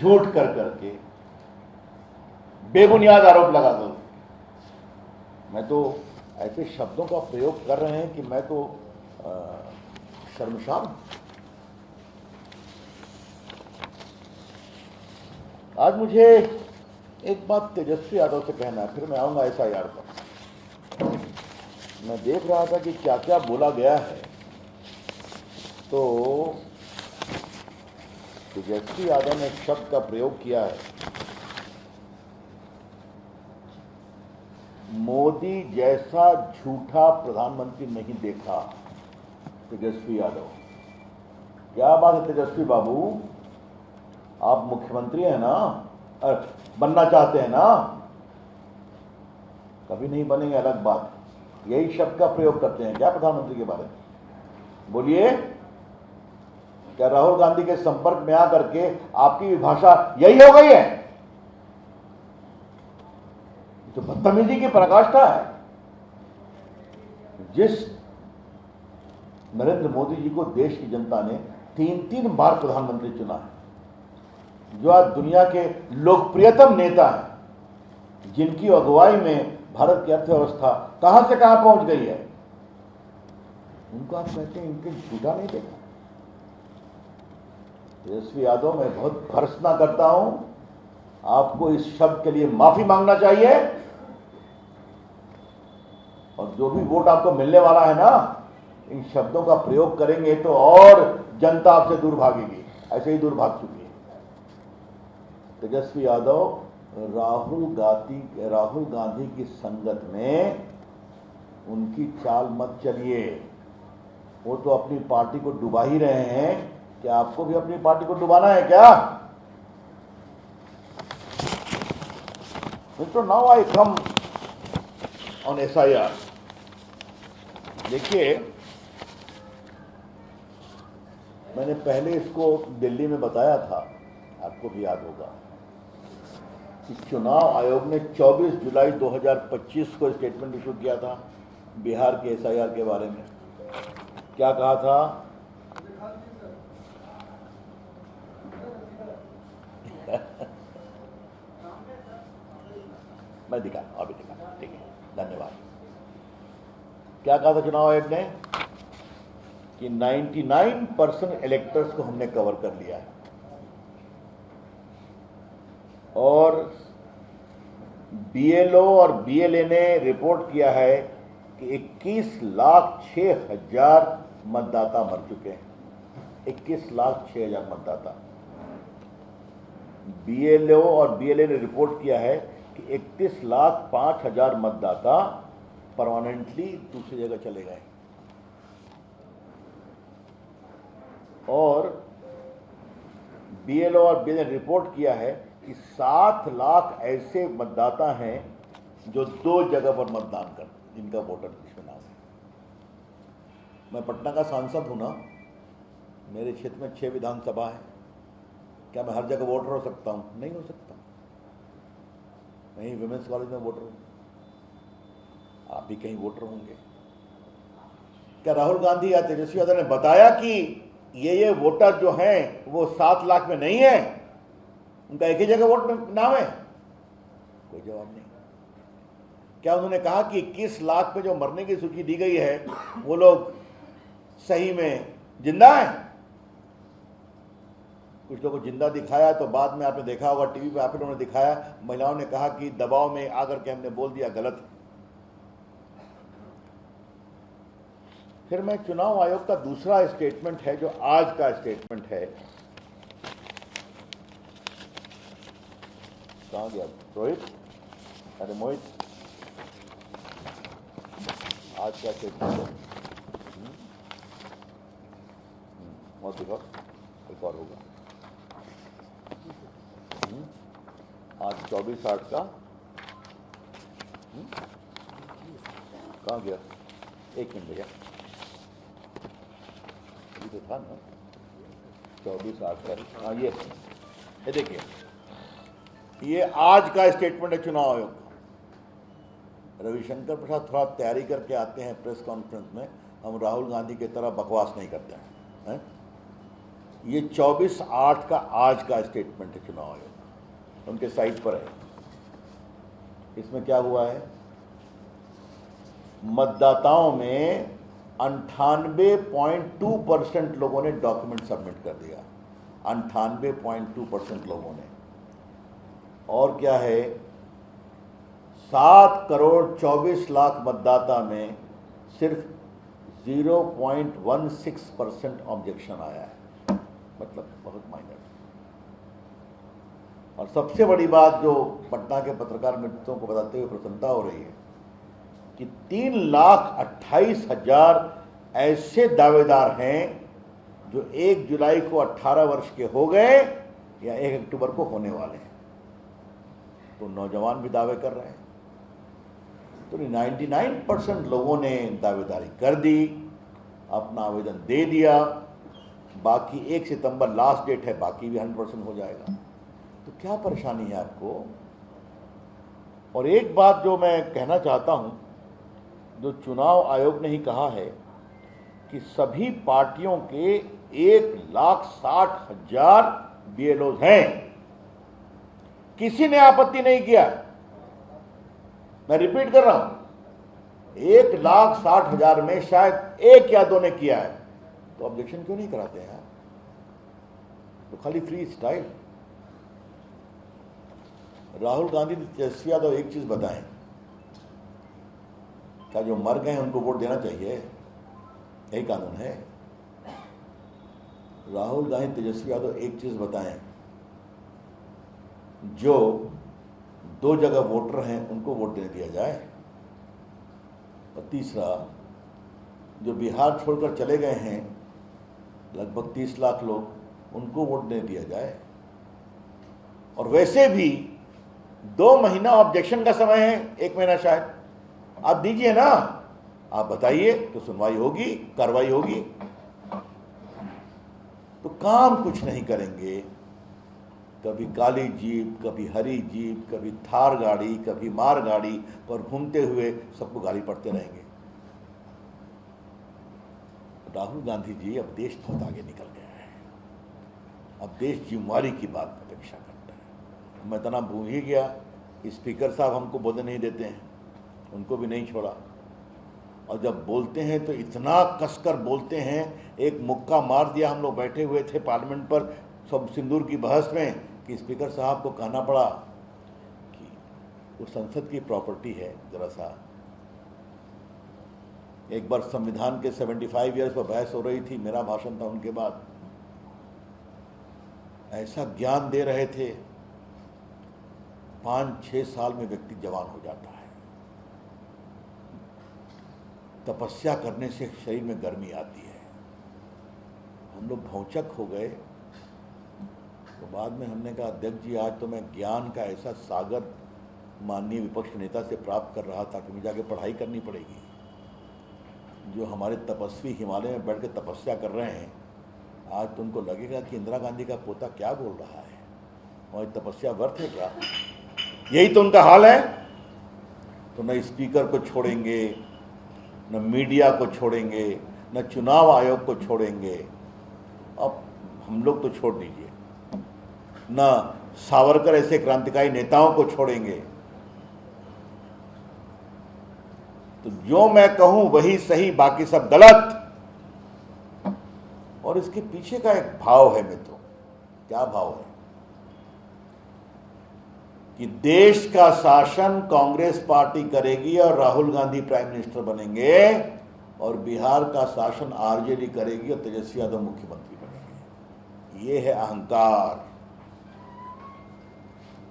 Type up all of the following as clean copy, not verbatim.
झूठ कर करके बेबुनियाद आरोप लगा दो। मैं तो ऐसे शब्दों का प्रयोग कर रहे हैं कि मैं तो शर्मसार हूं। आज मुझे एक बात तेजस्वी यादव से कहना है, फिर मैं आऊंगा एसआईआर पर। मैं देख रहा था कि क्या क्या बोला गया है, तो तेजस्वी यादव ने एक शब्द का प्रयोग किया है, मोदी जैसा झूठा प्रधानमंत्री नहीं देखा। तेजस्वी यादव, क्या बात है तेजस्वी बाबू, आप मुख्यमंत्री हैं ना, बनना चाहते हैं ना, कभी नहीं बनेंगे अलग बात। यही शब्द का प्रयोग करते हैं क्या प्रधानमंत्री के बारे में? बोलिए, क्या राहुल गांधी के संपर्क में आकर के आपकी भाषा यही हो गई है? तो बदतमीजी की पराकाष्ठा है। जिस नरेंद्र मोदी जी को देश की जनता ने 3-3 बार प्रधानमंत्री चुना है, जो आज दुनिया के लोकप्रियतम नेता हैं, जिनकी अगुवाई में भारत की अर्थव्यवस्था कहां से कहां पहुंच गई है, उनको आप कहते हैं इनके झूठा नहीं देखा। तेजस्वी यादव, मैं बहुत भर्त्सना करता हूं, आपको इस शब्द के लिए माफी मांगना चाहिए, और जो भी वोट आपको मिलने वाला है ना, इन शब्दों का प्रयोग करेंगे तो और जनता आपसे दूर भागेगी, ऐसे ही दूर भाग चुकी है। तेजस्वी यादव, राहुल गांधी की संगत में उनकी चाल मत चलिए। वो तो अपनी पार्टी को डुबा ही रहे हैं, क्या आपको भी अपनी पार्टी को डुबाना है क्या? तो now I come on SIR. देखिए, मैंने पहले इसको दिल्ली में बताया था, आपको भी याद होगा कि चुनाव आयोग ने 24 जुलाई 2025 को स्टेटमेंट इशू किया था बिहार के एसआईआर के बारे में। क्या कहा था? मैं दिखा, अभी दिखा, ठीक है, धन्यवाद। क्या कहा था चुनाव आयोग ने? कि 99% इलेक्टर्स को हमने कवर कर लिया है, और बीएलओ और बीएलए ने रिपोर्ट किया है कि 21,06,000 मतदाता मर चुके हैं। 21,06,000 मतदाता। बीएलओ और बीएलए ने रिपोर्ट किया है कि 31,05,000 मतदाता परमानेंटली दूसरी जगह चले गए, और बीएलओ और बीएलए ने रिपोर्ट किया है कि 7 लाख ऐसे मतदाता हैं जो 2 जगह पर मतदान करते, जिनका वोटर लिस्ट में नाम है। मैं पटना का सांसद हूं ना, मेरे क्षेत्र में 6 विधानसभा है, क्या मैं हर जगह वोटर हो सकता हूं? नहीं हो सकता। मैं विमेंस कॉलेज में वोटर हूं, आप भी कहीं वोटर होंगे। क्या राहुल गांधी या तेजस्वी यादव ने बताया कि ये वोटर जो हैं वो 7 लाख में नहीं है, उनका एक ही जगह वोट नाम है? कोई जवाब नहीं। क्या उन्होंने कहा कि 21 लाख में जो मरने की सूची दी गई है वो लोग सही में जिंदा हैं? कुछ लोगों को जिंदा दिखाया, तो बाद में आपने देखा होगा टीवी पे, आप लोगों ने दिखाया, महिलाओं ने कहा कि दबाव में आकर के हमने बोल दिया, गलत। फिर मैं चुनाव आयोग का दूसरा स्टेटमेंट है, जो आज का स्टेटमेंट है, कहां गया रोहित? अरे मोहित, आज का स्टेटमेंट है, बहुत दिखा, एक और होगा। आज 24/8 का, कहां गया? एक मिनट भैया, अभी तो था ना 24/8 का। हाँ, ये देखिए, ये आज का स्टेटमेंट है चुनाव आयोग का। रविशंकर प्रसाद थोड़ा तैयारी करके आते हैं प्रेस कॉन्फ्रेंस में, हम राहुल गांधी की तरह बकवास नहीं करते हैं, ये 24/8 का आज का स्टेटमेंट है चुनाव आयोग, उनके साइट पर है। इसमें क्या हुआ है, मतदाताओं में 98.2% लोगों ने डॉक्यूमेंट सबमिट कर दिया, 98.2% लोगों ने। और क्या है, 7,24,00,000 मतदाता में सिर्फ 0.16% ऑब्जेक्शन आया है, मतलब बहुत माइनर। और सबसे बड़ी बात जो पटना के पत्रकार मित्रों को बताते हुए प्रसन्नता हो रही है कि 3,28,000 ऐसे दावेदार हैं जो 1 जुलाई को 18 वर्ष के हो गए या 1 अक्टूबर को होने वाले हैं। तो नौजवान भी दावे कर रहे हैं। तो 99% लोगों ने दावेदारी कर दी, अपना आवेदन दे दिया। बाकी 1 सितंबर लास्ट डेट है, बाकी भी 100% हो जाएगा। तो क्या परेशानी है आपको? और एक बात जो मैं कहना चाहता हूं, जो चुनाव आयोग ने ही कहा है कि सभी पार्टियों के 1,60,000 BLOs हैं, किसी ने आपत्ति नहीं किया। मैं रिपीट कर रहा हूं, 1,60,000 में शायद 1 या 2 ने किया है, तो ऑब्जेक्शन क्यों नहीं कराते हैं? तो खाली फ्री स्टाइल। राहुल गांधी, तेजस्वी यादव एक चीज बताएं, क्या जो मर गए हैं उनको वोट देना चाहिए? यही कानून है। राहुल गांधी, तेजस्वी यादव एक चीज बताएं, जो 2 जगह वोटर हैं उनको वोट दे दिया जाए। और तीसरा, जो बिहार छोड़कर चले गए हैं लगभग 30 लाख लोग, उनको वोट दे दिया जाए। और वैसे भी 2 महीना ऑब्जेक्शन का समय है, 1 महीना शायद, आप दीजिए ना, आप बताइए तो सुनवाई होगी, कार्रवाई होगी। तो काम कुछ नहीं करेंगे, कभी काली जीप, कभी हरी जीप, कभी थार गाड़ी, कभी मार गाड़ी पर घूमते हुए सबको गाली पड़ते रहेंगे। राहुल गांधी जी, अब देश बहुत आगे निकल गया है। अब देश जिम्मेवारी की बात अपेक्षा करता है। मैं इतना भूल ही गया, स्पीकर साहब हमको बोलने नहीं देते हैं, उनको भी नहीं छोड़ा। और जब बोलते हैं तो इतना कसकर बोलते हैं, एक मुक्का मार दिया। हम लोग बैठे हुए थे पार्लियामेंट पर सब सिंदूर की बहस में कि स्पीकर साहब को कहना पड़ा कि वो संसद की प्रॉपर्टी है। जरा सा एक बार संविधान के 75 ईयर्स पर बहस हो रही थी, मेरा भाषण था उनके बाद, ऐसा ज्ञान दे रहे थे, 5-6 साल में व्यक्ति जवान हो जाता है। तपस्या करने से शरीर में गर्मी आती है। हम लोग भौचक हो गए। तो बाद में हमने कहा, अध्यक्ष जी, आज तो मैं ज्ञान का ऐसा सागर माननीय विपक्ष नेता से प्राप्त कर रहा था कि मुझे जाके पढ़ाई करनी पड़ेगी। जो हमारे तपस्वी हिमालय में बैठ के तपस्या कर रहे हैं, आज तो उनको लगेगा कि इंदिरा गांधी का पोता क्या बोल रहा है, और तपस्या व्यर्थ है क्या? यही तो उनका हाल है। तो न स्पीकर को छोड़ेंगे, न मीडिया को छोड़ेंगे, न चुनाव आयोग को छोड़ेंगे। अब हम लोग तो छोड़ दीजिए, न सावरकर ऐसे क्रांतिकारी नेताओं को छोड़ेंगे। तो जो मैं कहूं वही सही, बाकी सब गलत। और इसके पीछे का एक भाव है मित्रों। क्या भाव है? कि देश का शासन कांग्रेस पार्टी करेगी और राहुल गांधी प्राइम मिनिस्टर बनेंगे, और बिहार का शासन आरजेडी करेगी और तेजस्वी यादव मुख्यमंत्री बनेंगे। ये है अहंकार।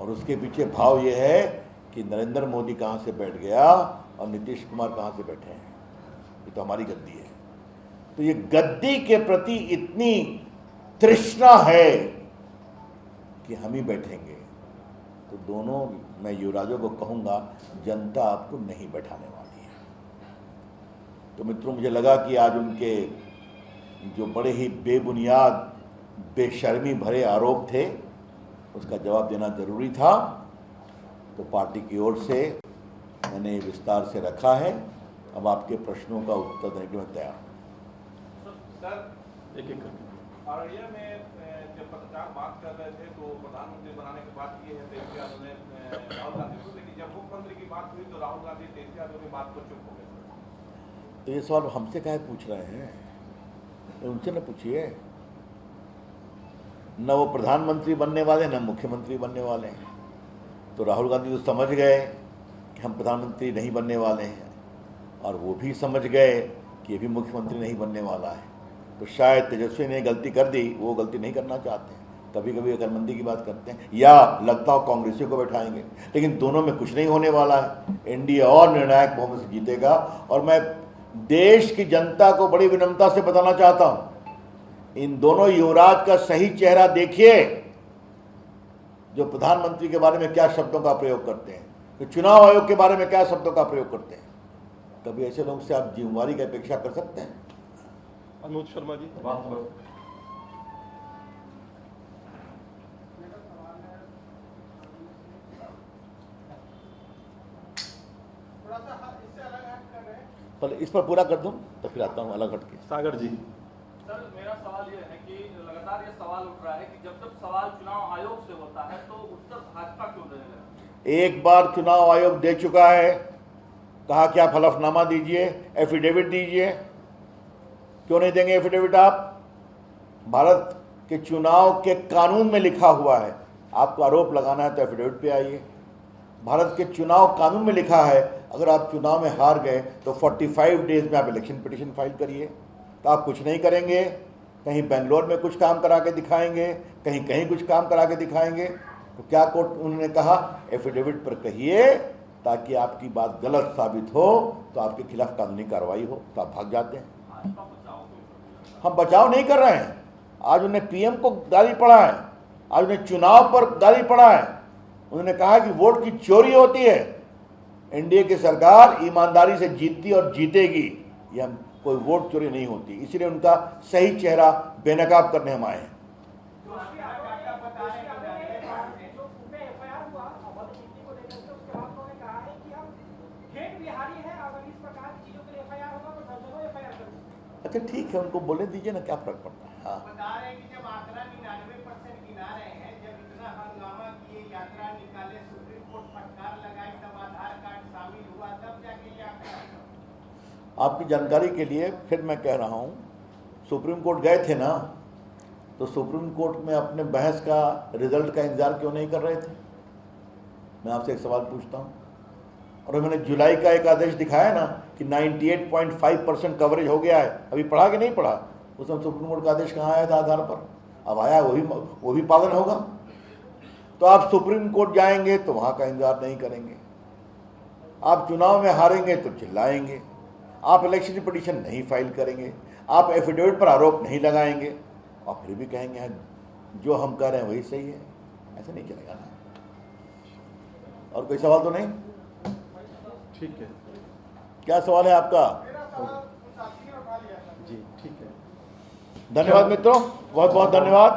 और उसके पीछे भाव ये है कि नरेंद्र मोदी कहां से बैठ गया और नीतीश कुमार कहां से बैठे हैं। ये तो हमारी गद्दी है। तो ये गद्दी के प्रति इतनी तृष्णा है कि हम ही बैठेंगे। तो दोनों, मैं युवराजों को कहूंगा, जनता आपको नहीं बैठाने वाली है। तो मित्रों, मुझे लगा कि आज उनके जो बड़े ही बेबुनियाद, बेशर्मी भरे आरोप थे, उसका जवाब देना जरूरी था। तो पार्टी की ओर से मैंने विस्तार से रखा है। अब आपके प्रश्नों का उत्तर देने के लिए मैं तैयार हूं। सर, एक-एक करके अररिया में जब पत्रकार बात कर रहे थे तो प्रधानमंत्री बनाने की बात की है तेजस्वी यादव ने राहुल गांधी को, लेकिन जब मुख्यमंत्री की बात हुई तो राहुल गांधी तेजस्वी यादव की बात पर चुप हो गए। तो ये सवाल हमसे काहे पूछ रहे हैं? उनसे न पूछिए। न वो प्रधानमंत्री बनने वाले न मुख्यमंत्री बनने वाले हैं। तो राहुल गांधी तो समझ गए कि हम प्रधानमंत्री नहीं बनने वाले हैं, और वो भी समझ गए कि ये भी मुख्यमंत्री नहीं बनने वाला है। तो शायद तेजस्वी ने गलती कर दी, वो गलती नहीं करना चाहते हैं। कभी कभी अकलमंदी की बात करते हैं, या लगता हो कांग्रेसियों को बैठाएंगे, लेकिन दोनों में कुछ नहीं होने वाला है। एनडीए और निर्णायक बहुमत से जीतेगा। और मैं देश की जनता को बड़ी विनम्रता से बताना चाहता हूं, इन दोनों युवराज का सही चेहरा देखिए, जो प्रधानमंत्री के बारे में क्या शब्दों का प्रयोग करते हैं, तो चुनाव आयोग के बारे में क्या शब्दों का प्रयोग करते हैं। कभी ऐसे लोगों से आप जिम्मेवारी की अपेक्षा कर सकते हैं? अनुज शर्मा जी पर इस पर पूरा कर दूं तो फिर आता हूं अलग हटके। सागर जी। सर, मेरा सवाल ये है कि लगातार ये सवाल उठ रहा है कि जब सवाल चुनाव आयोग से होता है तो उत्तर भाजपा क्यों देने लगा? एक बार चुनाव आयोग दे चुका है, कहा कि आप हलफनामा दीजिए, एफिडेविट दीजिए। क्यों नहीं देंगे एफिडेविट? आप भारत के चुनाव के कानून में लिखा हुआ है, आपको आरोप लगाना है तो एफिडेविट पे आइए। भारत के चुनाव कानून में लिखा है, अगर आप चुनाव में हार गए तो 45 डेज में आप इलेक्शन पिटीशन फाइल करिए। तो आप कुछ नहीं करेंगे, कहीं बेंगलोर में कुछ काम करा के दिखाएंगे, कहीं कहीं कुछ काम करा के दिखाएंगे। तो क्या कोर्ट उन्होंने कहा, एफिडेविट पर कहिए, ताकि आपकी बात गलत साबित हो तो आपके खिलाफ कानूनी कार्रवाई हो। तो आप भाग जाते हैं। हम बचाव नहीं कर रहे हैं। आज उन्हें पीएम को गाली पड़ा है, आज उन्हें चुनाव पर गाली पड़ा है। उन्होंने कहा कि वोट की चोरी होती है। एनडीए की सरकार ईमानदारी से जीतती और जीतेगी, यह कोई वोट चोरी नहीं होती। इसलिए उनका सही चेहरा बेनकाब करने हम आए हैं। अच्छा ठीक है, उनको बोले दीजिए ना, क्या फर्क पड़ता है। हाँ, बता रहे हैं कि जब आंकड़ा 99% गिना रहे हैं, जब इतना हंगामा किए, यात्रा निकाले, सुप्रीम कोर्ट फटकार लगाई, तब आधार कार्ड शामिल हुआ, तब जाके ये आंकड़ा। आपकी जानकारी के लिए फिर मैं कह रहा हूँ, सुप्रीम कोर्ट गए थे ना, तो सुप्रीम कोर्ट में अपने बहस का रिजल्ट का इंतजार क्यों नहीं कर रहे थे? मैं आपसे एक सवाल पूछता हूँ। और मैंने जुलाई का एक आदेश दिखाया ना कि 98.5% कवरेज हो गया है। अभी पढ़ा कि नहीं पढ़ा? उस समय सुप्रीम कोर्ट का आदेश कहाँ आया था आधार पर? अब आया, वो भी पालन होगा। तो आप सुप्रीम कोर्ट जाएंगे तो वहाँ का इंतजार नहीं करेंगे, आप चुनाव में हारेंगे तो चिल्लाएंगे, आप इलेक्शन पिटीशन नहीं फाइल करेंगे, आप एफिडेविट पर आरोप नहीं लगाएंगे, और फिर भी कहेंगे जो हम कह रहे हैं वही सही है। ऐसा नहीं चलेगा ना। और कोई सवाल तो नहीं? ठीक है, क्या सवाल है आपका? जी ठीक है। धन्यवाद मित्रों, बहुत बहुत धन्यवाद।